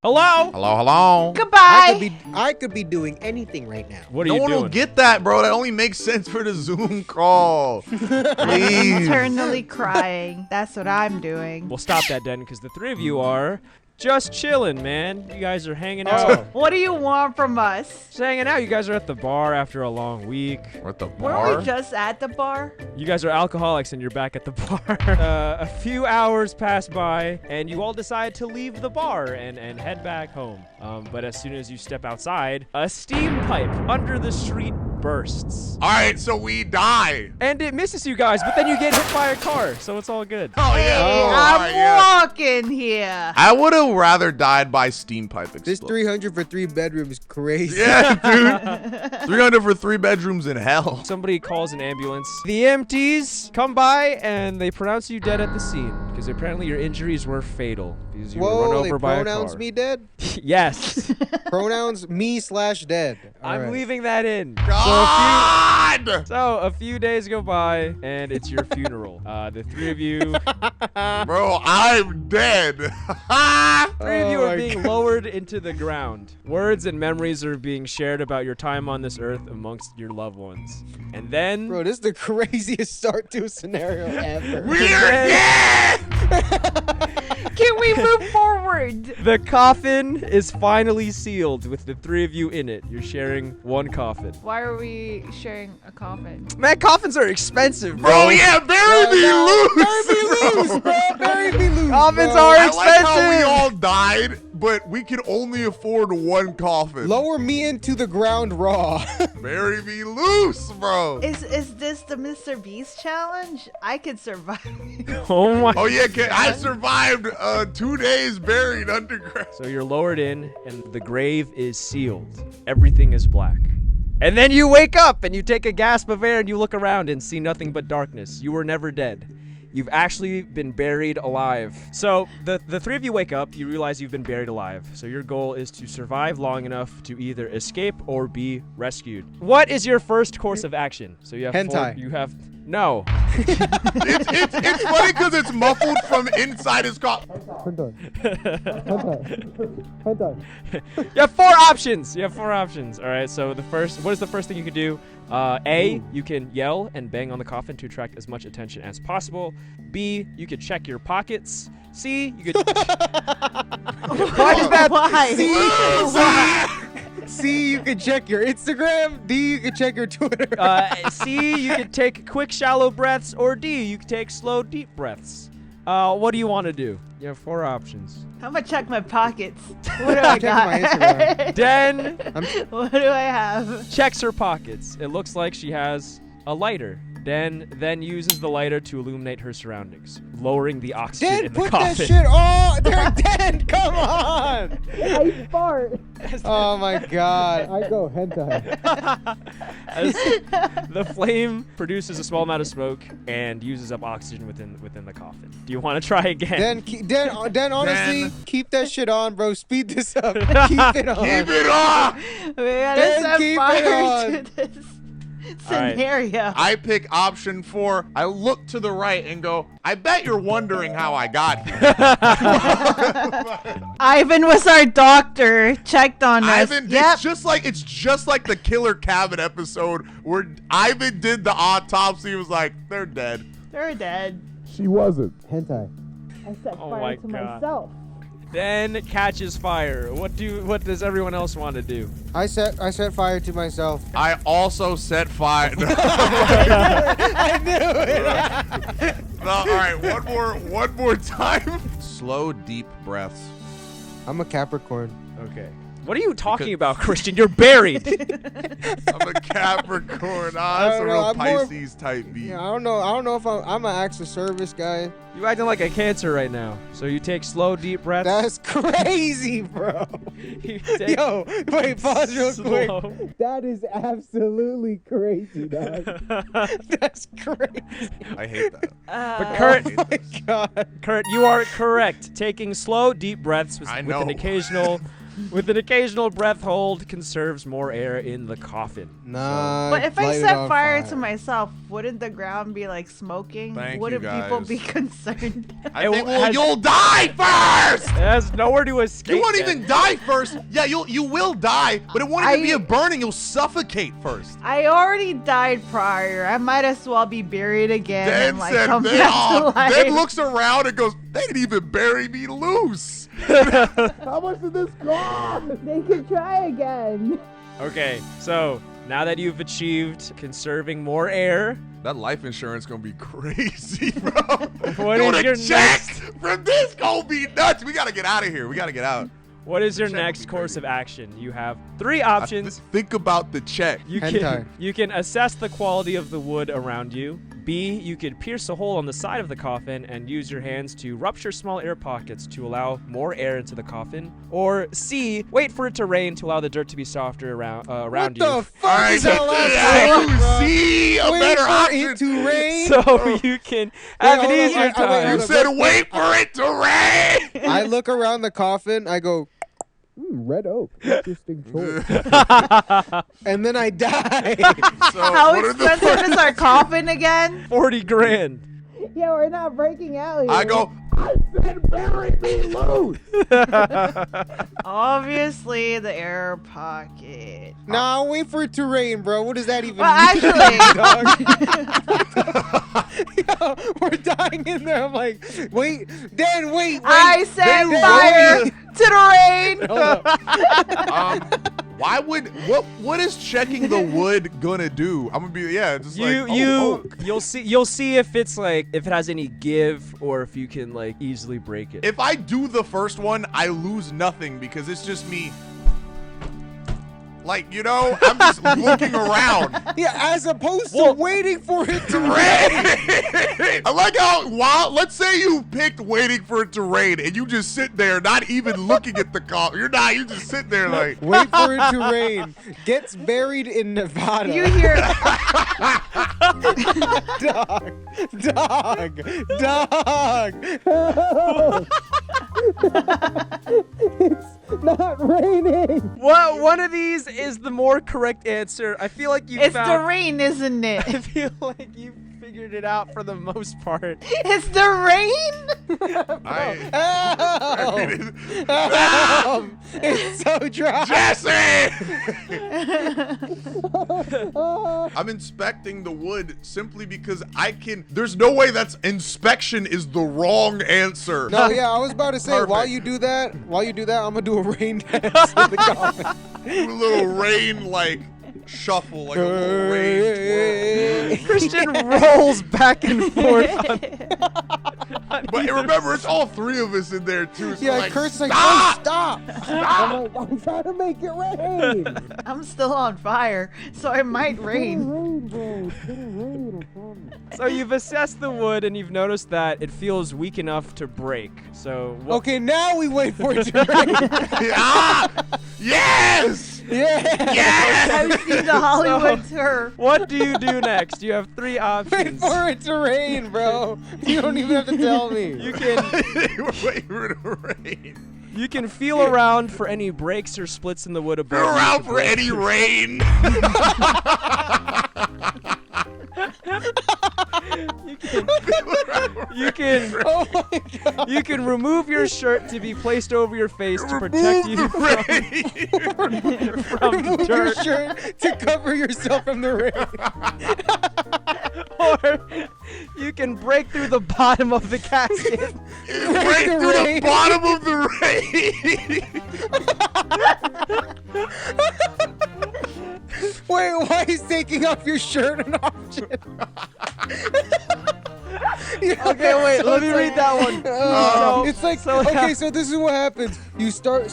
Hello? Hello, hello. Goodbye. I could be doing anything right now. What are No you one doing? will get that, bro. That only makes sense for the Zoom call. Please. Internally crying. That's what I'm doing. We'll stop that then, because the three of you are just chilling, man. You guys are hanging out. What do you want from us? Just hanging out. You guys are at the bar after a long week. We're at the Weren't bar. we just at the bar? You guys are alcoholics and you're back at the bar. A few hours pass by and you all decide to leave the bar and head back home. But as soon as you step outside, a steam pipe under the street bursts. All right, so we die. And it misses you guys, but then you get hit by a car, so it's all good. Oh, Hey, yeah. Oh, I'm all right, yeah. walking here. I would have rather died by steam pipe explosion. This 300 for 3 bedrooms is crazy. Yeah, dude. 300 for 3 bedrooms in hell. Somebody calls an ambulance. The EMTs come by and they pronounce you dead at the scene because apparently your injuries were fatal because you were run Whoa, they over by a pronouns car. me dead? Yes. Pronouns me/dead. All I'm right. leaving that in. God! So a few days go by and it's your funeral. The three of you, Bro, I'm dead. three of you Oh are my being lowered into the ground. Words and memories are being shared about your time on this earth amongst your loved ones. And then Bro, this is the craziest start to a scenario ever. We're dead! Can we move forward? the coffin is finally sealed with the three of you in it. You're sharing one coffin. Why are we sharing a coffin? Man, coffins are expensive, bro. Bro, yeah, bury me loose. Bury me loose, bro. Bury me loose. Coffins bro. are I like how we expensive. all died, but we can only afford one coffin. Lower me into the ground raw. Bury me loose, bro. Is this the Mr. Beast challenge? I could survive. Oh my. Oh yeah, I survived 2 days buried underground. So you're lowered in, and the grave is sealed. Everything is black. And then you wake up, and you take a gasp of air, and you look around and see nothing but darkness. You were never dead. You've actually been buried alive. So the three of you wake up, you realize you've been buried alive. So your goal is to survive long enough to either escape or be rescued. What is your first course of action? So you have Hentai. No. It's funny because it's muffled from inside his coffin. You have four options. All right. So what is the first thing you can do? A, you can yell and bang on the coffin to attract as much attention as possible. B, you could check your pockets. C, you could. Why is that? Why? C, you can check your Instagram. D, you can check your Twitter. C, you could take quick, shallow breaths. Or D, you could take slow, deep breaths. What do you want to do? You have four options. I'm gonna check my pockets. What do I Check my got? Instagram. Den What do I have? checks her pockets. It looks like she has a lighter. Den then uses the lighter to illuminate her surroundings, lowering the oxygen Dan, in the put coffin. that shit on. They're dead. Come on. I fart. Oh my god. I go hentai. As the flame produces a small amount of smoke and uses up oxygen within the coffin. Do you want to try again? Dan, honestly, keep that shit on, bro. Speed this up. Keep it on. Keep it on. We gotta Dan, set keep it fire on. to this All right. scenario. I pick option 4. I look to the right and go, I bet you're wondering how I got here. Ivan was our doctor. Checked on us. Ivan, Yep. it's just like the Killer Cabin episode where Ivan did the autopsy. He was like, they're dead. They're dead. She wasn't. Hentai. I set Oh my fire to God. myself. Then catches fire. What does everyone else want to do? I set fire to myself. I also set fire. I knew it. No, all right, one more time. Slow, deep breaths. I'm a Capricorn. Okay. What are you talking about, Christian? You're buried. I'm a Capricorn. That's a don't know, real I'm more- Pisces type beat. Yeah, I don't know if I'm an acts of service guy. You acting like a Cancer right now. So you take slow, deep breaths. That's crazy, bro. You take Yo, wait, pause real quick. slow. That is absolutely crazy, dog. That's crazy. I hate that. But Kurt, I hate this. God. Kurt, you are correct. Taking slow, deep breaths with I an know. occasional With an occasional breath hold, conserves more air in the coffin. Nah. But if I light it set on fire to myself, wouldn't the ground be like smoking? Thank Wouldn't you, people guys. be concerned? I It think, has- well, you'll die first. It has nowhere to escape. You won't yet. even die first. Yeah, you will die, but it won't even be I- a burning. You'll suffocate first. I already died prior. I might as well be buried again Dan and like said, come Dan, back to life. Dan looks around and goes, they didn't even bury me loose. How much did this cost? They could try again. Okay, so now that you've achieved conserving more air, That life insurance gonna be crazy, bro. What Dude, is the your check next- from this gonna be nuts. We gotta get out of here. We gotta get out. what is your Check would next be course crazy. of action? You have 3 options. Think about the check. Hentai. You can assess the quality of the wood around you. B, you could pierce a hole on the side of the coffin and use your hands to rupture small air pockets to allow more air into the coffin. Or C, wait for it to rain to allow the dirt to be softer around What you. the fuck is that last Yeah, one, you bro? see a Wait better for option. it to rain. So you can have an hold on, easier wait, time. You hold said on. wait for it to rain. I look around the coffin. I go, red oak. Interesting choice. And then I die. So How what are the expensive is our coffin again? 40 grand. Yeah, we're not breaking out here. I go, I said bury me loose. Obviously, the air pocket. Nah, wait for it to rain, bro. What does that even Well, mean? actually, Yo, we're dying in there. I'm like, wait, Dan, wait. I set Dan, fire wait. to the rain. Hold up. Why would what is checking the wood gonna do? I'm gonna be just like oak. You'll see if it's like if it has any give or if you can like easily break it. If I do the first one, I lose nothing because it's just me. Like, I'm just looking around. Yeah, as opposed to Well- waiting for it to rain. Rain. I like how let's say you picked waiting for it to rain and you just sit there not even looking at the cop. You just sit there like Wait for it to rain. Gets buried in Nevada. You hear? Dog. Help. It's not raining. What one of these is the more correct answer? I feel like you It's the found. rain, isn't I it? feel like you figured it out for the most part. It's the rain. Help. It's so dry. Jesse! I'm inspecting the wood simply because there's no way inspection is the wrong answer. No, yeah, I was about to say, while Perfect. you do that, I'm gonna do a rain dance in the coffin. Do a little rain shuffle, like a little rain twirl. Christian rolls back and forth. But remember, it's all 3 of us in there too. So Yeah, Kurt's like, stop! oh, stop. I'm like, I'm trying to make it rain. I'm still on fire, so it might rain. Rain, bro. It's gonna rain, I promise. So you've assessed the wood and you've noticed that it feels weak enough to break. So Okay, now we wait for it to rain. Yes! Yeah. I've seen the Hollywood tour. what do you do next? You have 3 Wait options. for it to rain, bro. You don't even have to tell me. You can Wait for it to rain. you can feel around for any breaks or splits in the wood above. Go you around to for break any through. rain. You can Oh my god. you can remove your shirt to be placed over your face to protect you from, from Remove your dirt, shirt to cover yourself from the rain. or you can break through the bottom of the casket. Right the through the rain. bottom of the rain. Wait, why is taking off your shirt an option? Okay, wait, let me read that one. It's like okay, so this is what happens. You start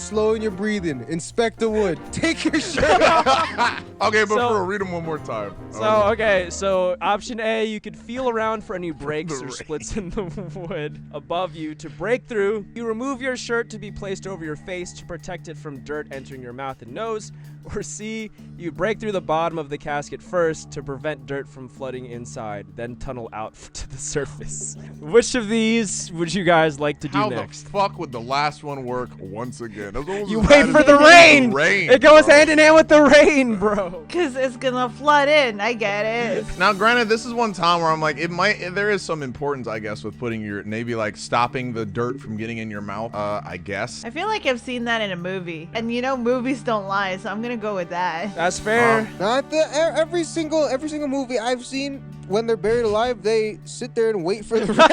slowing your breathing. Inspect the wood. Take your shirt off. Okay, but So- read them one more time. So option A, you could feel around for any breaks The or rain. splits in the wood above you to break through. You remove your shirt to be placed over your face to protect it from dirt entering your mouth and nose. Or C, you break through the bottom of the casket first to prevent dirt from flooding inside, then tunnel out to the surface. Which of these would you guys like to do How next? the fuck would the last one work once again? That was almost You as wait bad for as the rain! It goes bro. hand in hand with the rain, bro. Because it's gonna flood in. I get it. Now, granted, this is one time where I'm like, there is some importance, I guess, with putting maybe like stopping the dirt from getting in your mouth, I guess. I feel like I've seen that in a movie. And you know, movies don't lie, so I'm gonna go with that. That's fair. Not every single movie I've seen. When they're buried alive, they sit there and wait for the rain.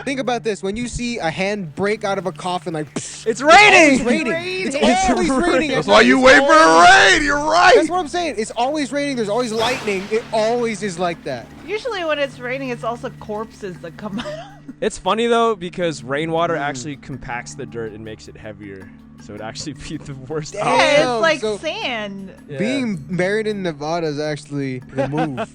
Think about this: when you see a hand break out of a coffin, like It's raining! it's raining. It's always raining. That's why you wait for the rain. You're right. That's what I'm saying. It's always raining. There's always lightning. It always is like that. Usually when it's raining, it's also corpses that come out. It's funny though because rainwater actually compacts the dirt and makes it heavier. So it'd actually be the worst Damn. option. Yeah, it's like so- sand. Yeah. Being buried in Nevada is actually the move.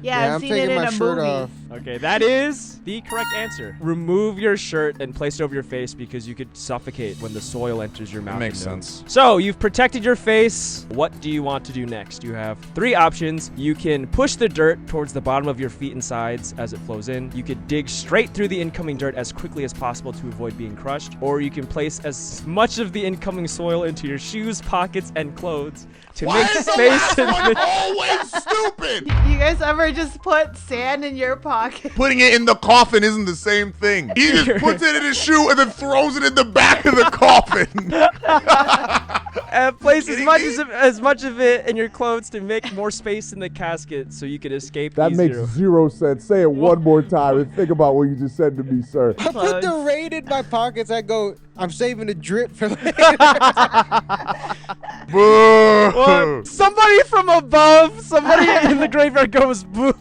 Yeah, I've I'm seen it taking in my a shirt movie. off. Okay, that is the correct answer. Remove your shirt and place it over your face because you could suffocate when the soil enters your mouth. makes and nose. sense. So you've protected your face. What do you want to do next? You have 3 options. You can push the dirt towards the bottom of your feet and sides as it flows in. You could dig straight through the incoming dirt as quickly as possible to avoid being crushed. Or you can place as much of the incoming soil into your shoes, pockets, and clothes to Why make is the space last in one the always stupid? You guys ever just put sand in your pocket? Putting it in the coffin isn't the same thing. He just puts it in his shoe and then throws it in the back of the coffin. place as Kidding much me? as much of it in your clothes to make more space in the casket so you can escape That easier. makes 0 sense. Say it one more time and think about what you just said to me, sir. I put the rain in my pockets. I go, I'm saving the drip for later. Boo. Or somebody from above, somebody in the graveyard goes boo.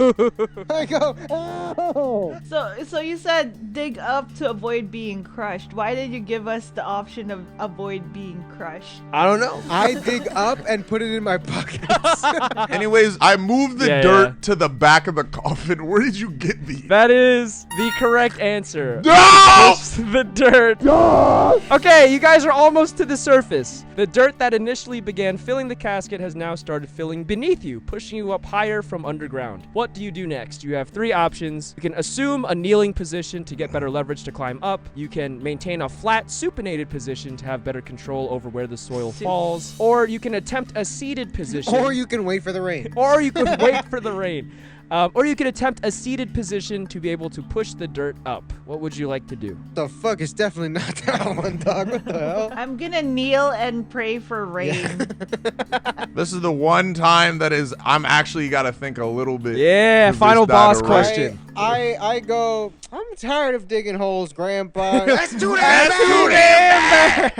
I go, oh. So you said dig up to avoid being crushed. Why did you give us the option of avoid being crushed? I don't know. I dig up and put it in my pockets. Anyways, I moved the Yeah, dirt yeah. to the back of the coffin. Where did you get these? That is the correct answer. No! Push the dirt. Okay, you guys are almost to the surface. The dirt that initially began filling the casket has now started filling beneath you, pushing you up higher from underground. What do you do next? You have 3 options. You can assume a kneeling position to get better leverage to climb up. You can maintain a flat, supinated position to have better control over where the soil falls. Or you can attempt a seated position. Or you can wait for the rain. Or you could wait for the rain. Or you could attempt a seated position to be able to push the dirt up. What would you like to do? The fuck? It's definitely not that one, dog. What the hell? I'm gonna kneel and pray for rain. This is the one time that I'm actually got to think a little bit. Yeah, Is final this that boss or right? question. I go, I'm tired of digging holes, Grandpa. Let's do that.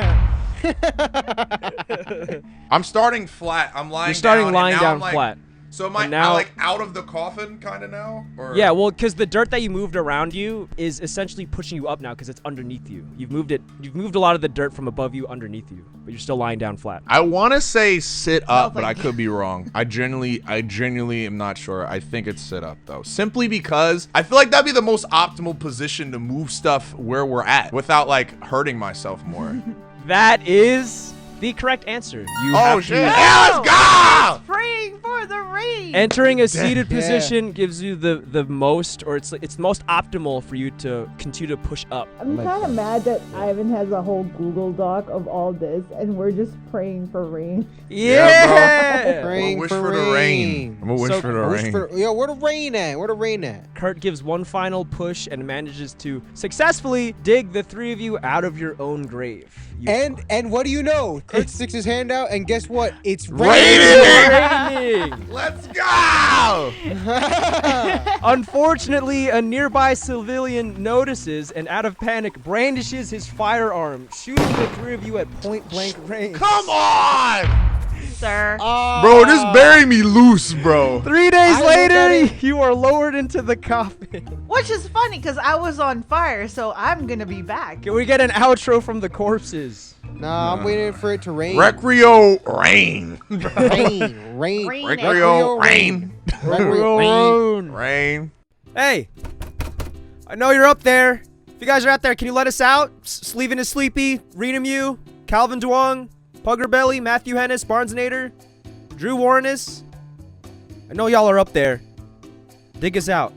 I'm starting flat. I'm lying. You're starting down, lying and now down I'm like, flat. So am I And now- like out of the coffin kind of now? Or? Yeah, well, because the dirt that you moved around you is essentially pushing you up now because it's underneath you. You've moved a lot of the dirt from above you underneath you, but you're still lying down flat. I want to say sit up, but I like- could be wrong. I genuinely am not sure. I think it's sit up though, simply because I feel like that'd be the most optimal position to move stuff where we're at without like hurting myself more. That is the correct answer. You Oh have shit! to- Yeah, let's go! Praying for the rain. Entering a seated Yeah. position gives you the most, or it's the most optimal for you to continue to push up. I'm kind of mad that Ivan has a whole Google Doc of all this, and we're just praying for rain. Yeah. Praying wish for for the rain. I'm gonna wish So- for the Wish rain. for- Yo, where the rain at? Where the rain at? Kurt gives one final push and manages to successfully dig the 3 of you out of your own grave. You- And what do you know? Kurt It's- sticks his hand out, and guess what? It's Raining! Raining. Let's go! Unfortunately, a nearby civilian notices and, out of panic, brandishes his firearm, shooting the 3 of you at point-blank range. Come on! Sir. Bro, just bury me loose, bro. 3 days I look at later, it- you are lowered into the coffin. Which is funny because I was on fire, so I'm gonna be back. Can we get an outro from the corpses? Nah, I'm waiting for it to rain. Recreyo rain. Rain. Rain. Recreyo rain. Rain. Rain. Hey, I know you're up there. If you guys are out there, can you let us out? Sleeping is Sleepy, Rena Mew, Calvin Duong, Puggerbelly, Matthew Hennis, Barnesnader, Drew Warrenis. I know y'all are up there. Dig us out.